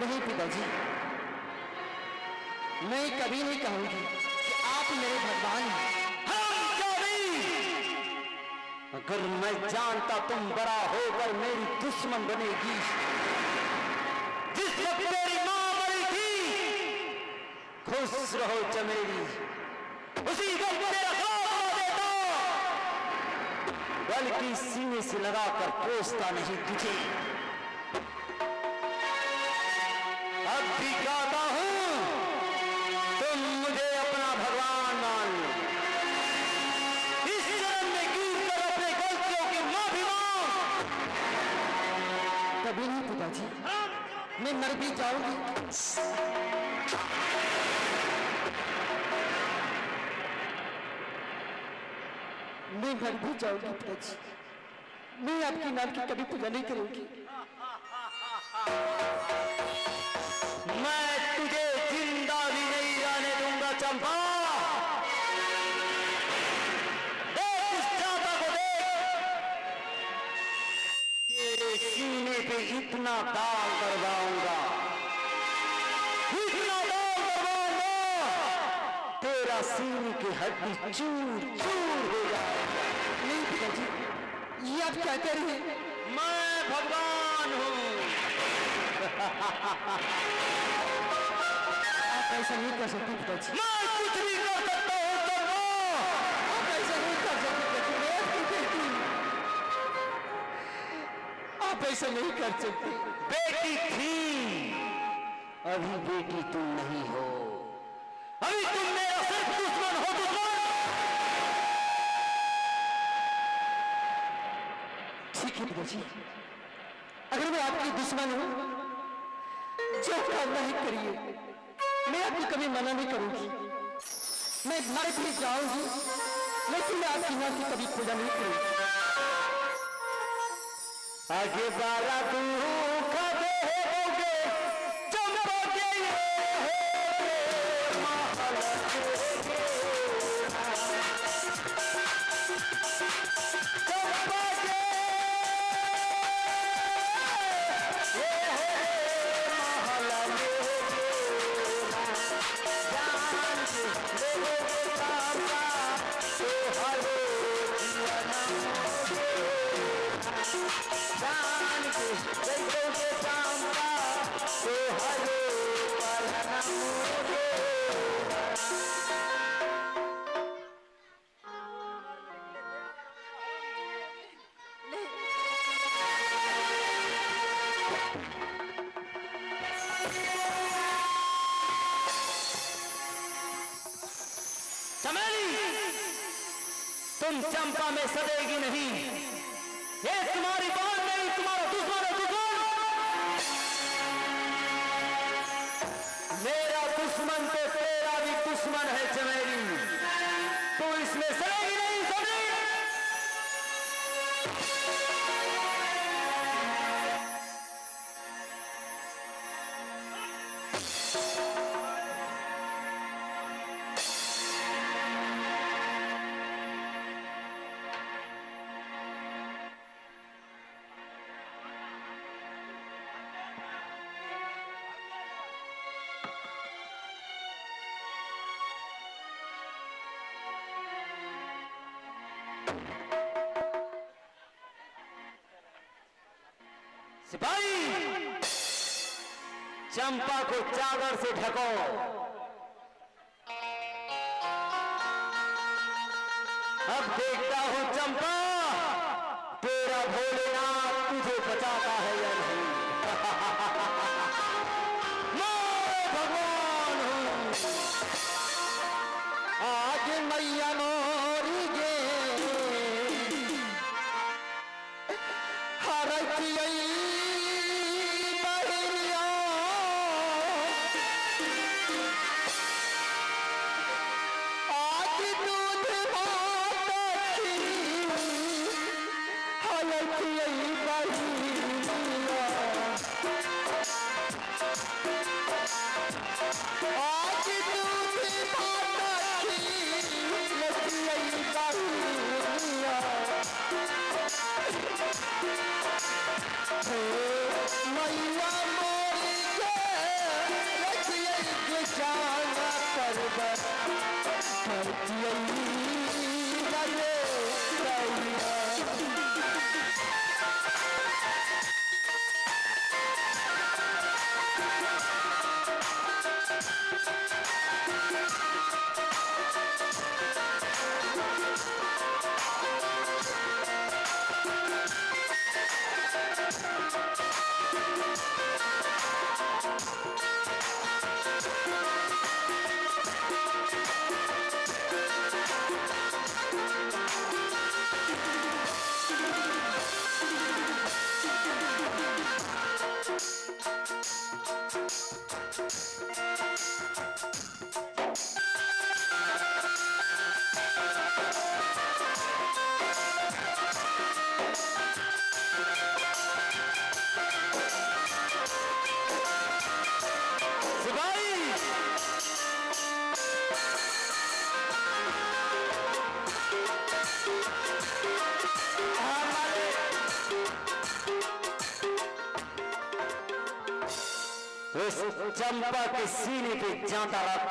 नहीं पिताजी, मैं कभी नहीं कहूंगी कि आप मेरे भगवान हैं। अगर मैं जानता तुम बड़ा होकर मेरी दुश्मन बनेगी, जिस वक्त तेरी मां मरी थी, खुश रहो चमेली, उसी वक्त तेरा खात्मा देता, बल्कि सीने से लगाकर पोसता नहीं तुझे। अब भी कहता हूं, तुम मुझे अपना भगवान मान लो। इस जन्म में गिर कर अपने गलतियों की माफी मांग। कभी नहीं पिताजी, मैं मर भी जाऊंगी, मैं मर भी जाऊंगी पिताजी, मैं आपकी नाम की कभी पूजा नहीं करूंगी। मैं तुझे जिंदा भी नहीं रहने दूंगा चंपा। देख उस चाहता को देख, तेरे सीने पे इतना दाग करवाऊंगा, इतना दाग करवाऊंगा, तेरा सीने की हड्डी चूर चूर हो जाएगा। नहीं पिताजी, ये आप क्या कह रहे हैं? मैं भगवान हूं। आप ऐसा नहीं कर सकते पिताजी, मैं कुछ भी कर सकता हूं चंपा। आप ऐसा नहीं कर सकते पिताजी, मैं आपकी बेटी, आप ऐसा नहीं कर सकते। बेटी थी, अभी बेटी तुम नहीं हो, अभी तुम मेरा सिर्फ दुश्मन हो। दुश्मन ठीक है पिताजी, अगर मैं आपकी दुश्मन हूं, जो करना ही करिए, मैं आपको कभी मना नहीं करूंगी। मैं मर भी जाऊंगी, लेकिन मैं आपकी मां की कभी पूजा नहीं करूंगी। आगे बारा दुख देहोगे चंपा के होगे महल देगे। चंपा के महल देगे, जान के देहोगे चंपा तो हरे जीवन होगे। जान के देखोगे चंपा तो हरे पलना होगे। चमेली, तुम चंपा में सदेगी नहीं, ये तुम्हारी बात नहीं, तुम्हारा दुश्मन है। दुश्मन, मेरा दुश्मन तो तेरा भी दुश्मन है चमेली, तू इसमें सड़ेगी नहीं। समझी? सिपाही, चंपा को चादर से ढको। अब देखता हूं चंपा, तेरा भोलेनाथ तुझे बचाता है या नहीं। मैं भगवान हूं। आज मैया मोरी गे उस चंपा के सीने पे जाता रख।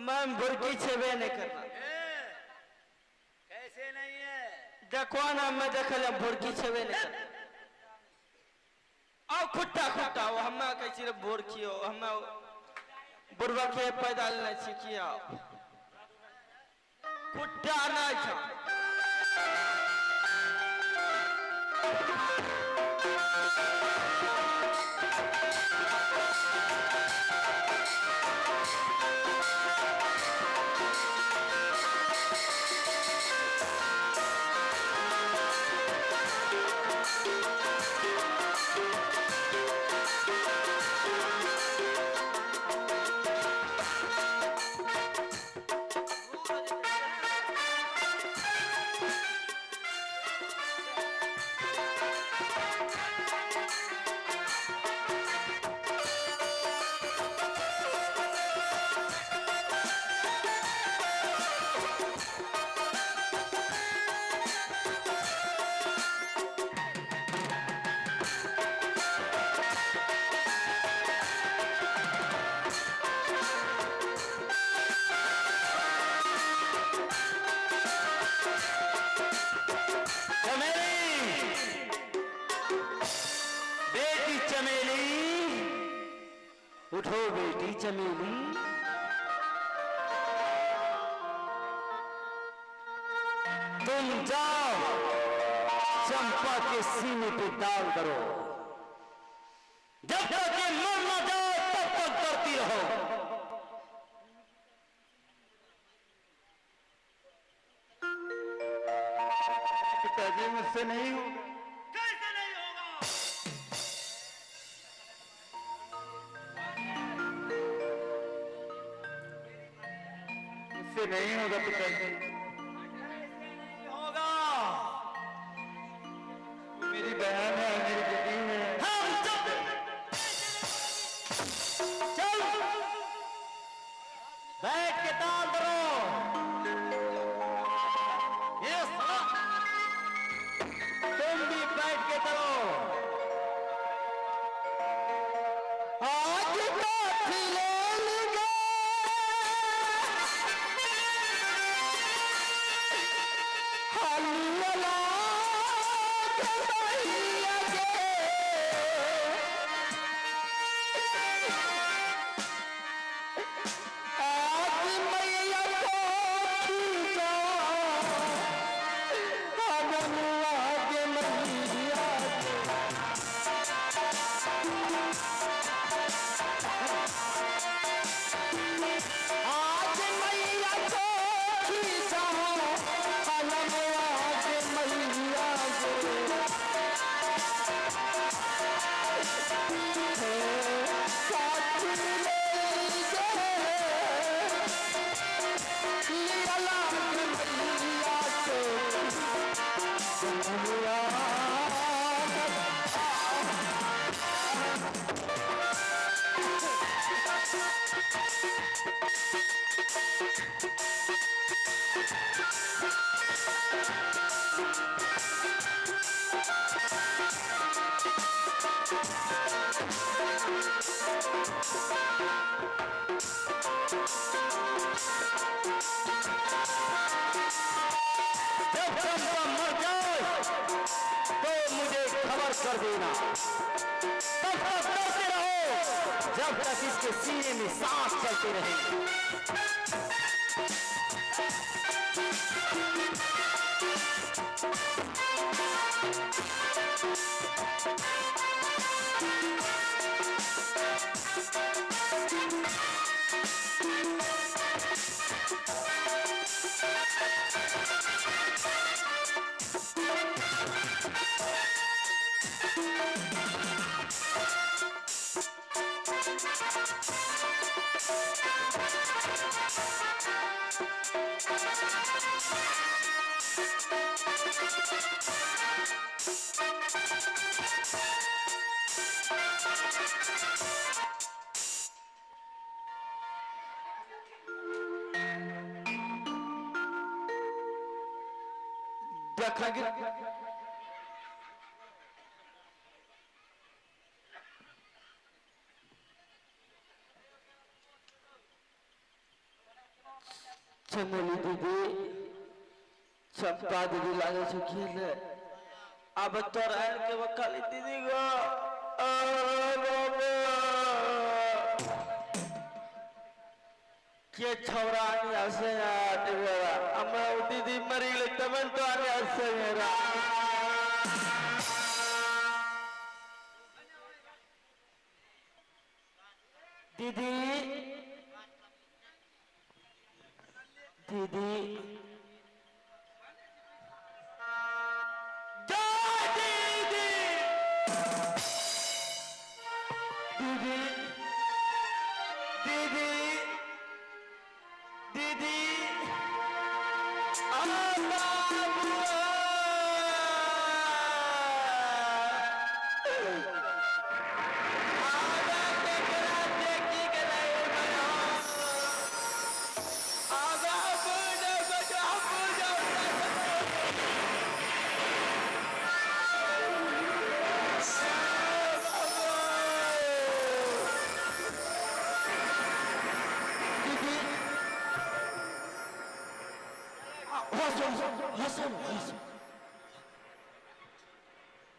मैं बुरकी छेबे नहीं करना। कैसे नहीं है? देखो ना, मैं देखल बुरकी छेबे नहीं करना। आओ खुट्टा खुट्टा वो हमें कैसे बुरकी हो, हमें बुरबा के पैदल नहीं सीखिया खुट्टा नहीं था। उठो बेटी चमेली, तुम जाओ चंपा के सीने पे दाल करो। जब तक ये मर न जाए तब तक करती रहो। पिताजी मुझसे नहीं होगा। कैसे नहीं होगा? मुझसे नहीं होगा पिताजी। होगा। मेरी बहन है, मेरी बेटी है। चल बैठ के दाल करो। ये तुम भी बैठ के करो। आज काठी ले गए हल्ला कमाइया गे। आज मैया को खींचो हनुआ के मैया आज मैया को खींचो हनुआ के मैया साथी ले लियाला के मैया के जमुआ। जब चंपा मर जाए तो मुझे खबर कर देना। तब तक करते रहो जब तक इसके सीने में सांस चलते रहेंगे। रखेंगे। चमेली दीदी, चंपा दीदी लागे चुकी है। अब तो रहन के वकाली दीदी को के छोरा नहीं आसे यार मेरा। अम्मा दीदी मरी ले तमन तो आने आसे मेरा। दीदी दीदी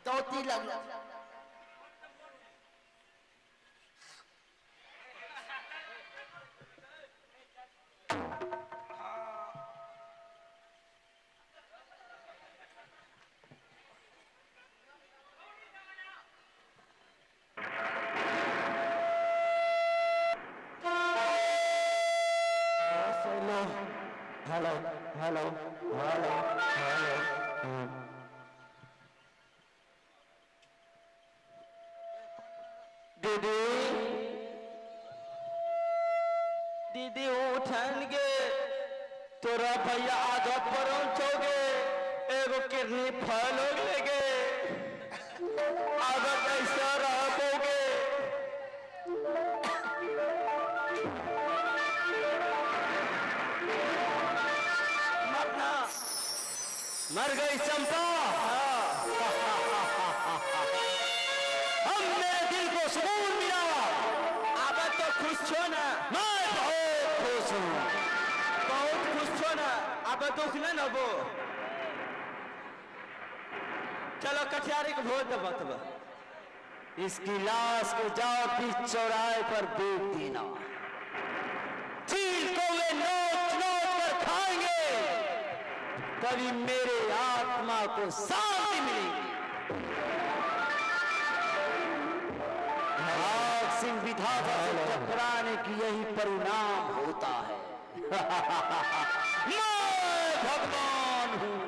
दौती लग हेलो हेलो हेलो हेलो। दीदी दीदी उठेंगे तोरा भैया आधा परम चौगे एगो किडनी फल हो लेगे आधा कैसा रह पोगे। मर गई चंपा। हम मेरे दिल को सुकून मिला। अब तो खुश छो ना। मैं बहुत खुश हूँ। बहुत खुश छो ना। अब दुख न नबो। चलो कठियारी को भोज दबा तब। इसकी लाश को जाओ बीच चौराहे पर बेच देना। चील को वे नोच नोच कर खाएंगे तभी मेरे आत्मा को शांति मिलेगी। भाग सिंह विधाता से टकराने की यही परिणाम होता है। मैं भगवान हूँ।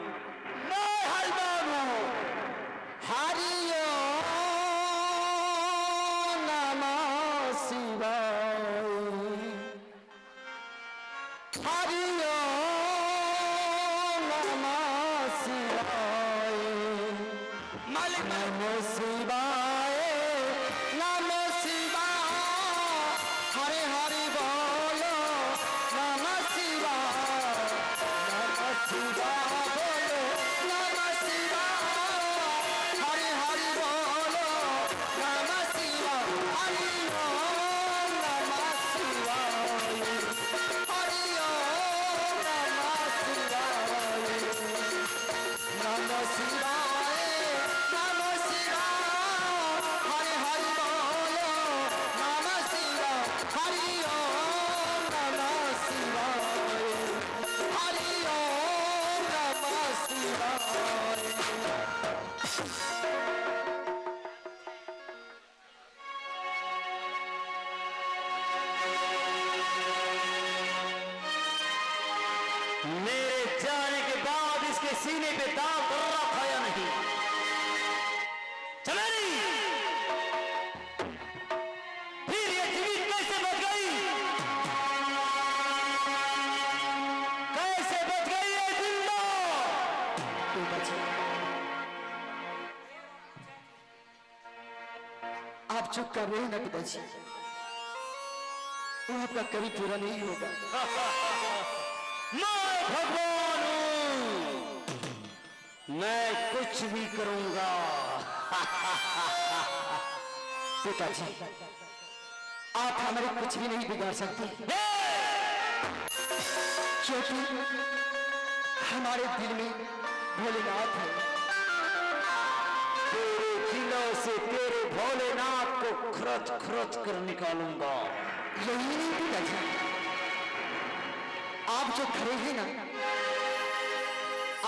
मैं हलवान हूँ। हरिओ नमः शिवाय। हरिओ नमो शिवाय नमो शिवाय। हरे हरि बोलो नमः शिवाय। नमः शिवाय बोलो नमः शिवाय। हरे हरि बोलो नमः शिवाय। हरि ओम नमः शिवाय। हरि ओम नमः शिवाय। नमः शिवाय। मेरे जाने के बाद इसके सीने पे दाग रखा या नहीं। चमेली फिर ये जीवित कैसे बच गई? कैसे बच गई ये जिंदा? तू बच। आप चुप कर रहे हैं ना पिताजी। वो आपका कभी पूरा नहीं होगा। मैं भगवान हूँ। मैं कुछ भी करूंगा। पिताजी, आप हमारे कुछ भी नहीं बिगाड़ सकते, क्योंकि हमारे दिल में भोलेनाथ है। तेरे दिलों से तेरे भोलेनाथ को खरच खरच कर निकालूंगा। यही नहीं पिताजी, आप जो खड़े हैं ना,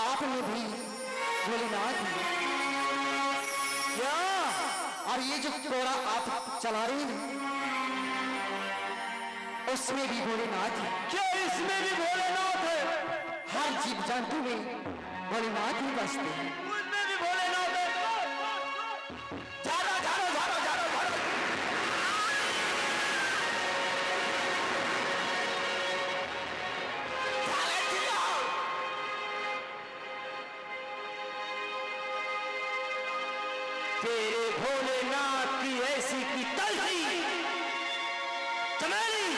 आप में भी भोलेनाथ है। क्या? और ये जो कोड़ा आप चला रहे हैं, उसमें भी भोलेनाथ है। क्या इसमें भी भोलेनाथ है? हर जीव जंतु में भोलेनाथ ही बसते हैं। उसमें भी भोलेनाथ है। झाड़ो झाड़ो झाड़ो झाड़ो झाड़ो। तेरे भोलेनाथ की ऐसी की तलसी चमेली,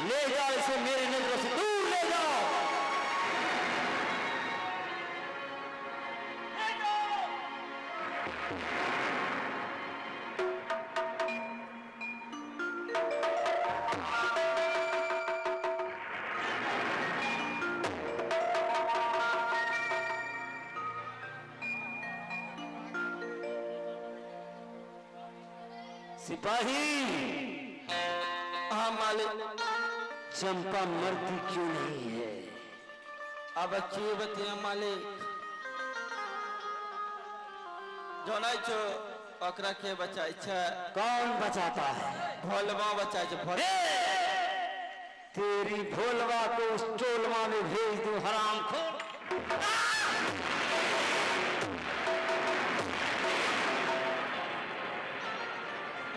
ले जाओ इसे मेरी नजरों से दूर ले जाओ। सिपाही, हाँ मालिक। चंपा मरती क्यों नहीं है? अब अच्छी बतिया मालिक। जोना छो ओकरा के बचाई छे। कौन बचाता है? भोलवा बचाई छे। भोल तेरी भोलवा को उस चोलवा में भेज दूं हरामखोर।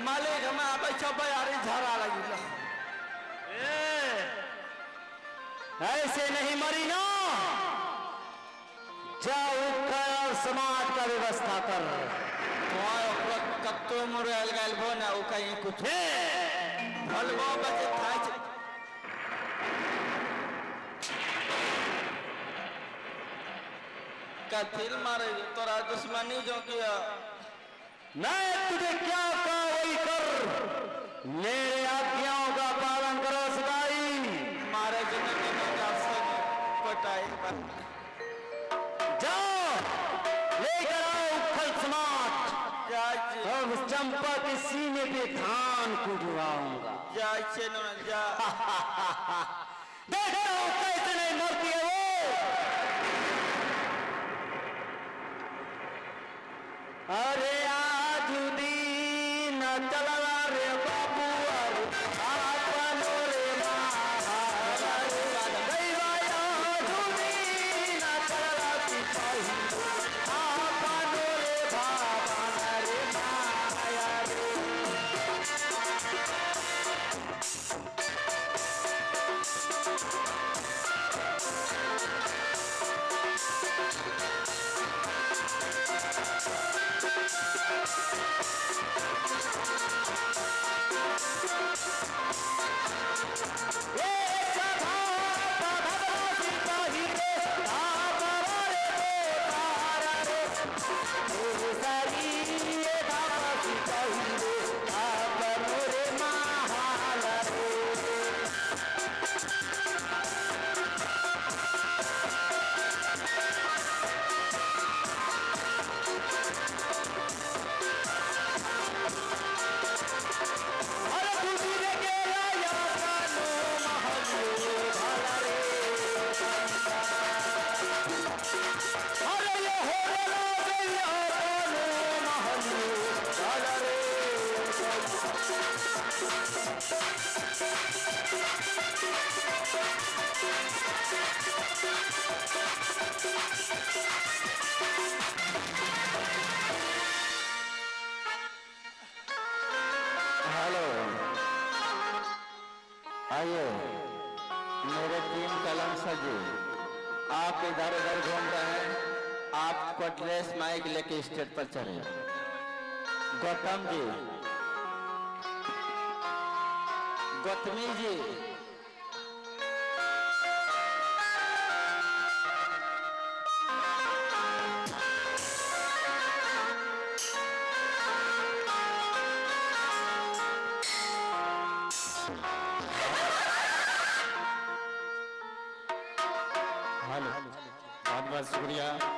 मालिक हमें अब अच्छा बयारी झरा लगी। ऐसे नहीं मरी ना। जाओ और समाज का व्यवस्था कर। कत्तो मुरल गल बो ना उ कहीं कुछ भोलवा बचे खाई छे। कथिल मारे तोरा दुश्मनी जो किया। मैं तुझे क्या कहा वही कर। मेरे आज्ञाओं का पालन करो सिपाही। मारे जिंदगी में जासन कोटाई जाओ लेकर आओ उखल समाज। जाय और उस चंपा के सीने पे धान को जुड़ाऊंगा। जाय छे न जा। देख रहा हूं कैसे नहीं मरती है वो। अरे आज दिन चला रे बाबू आपनो रे आइए मेरे 3 कलम सजे। आप इधर उधर घूम रहे हैं। आप कटलेस माइक लेके स्टेज पर चले। गौतम जी, गौतमी जी, बहुत शुक्रिया।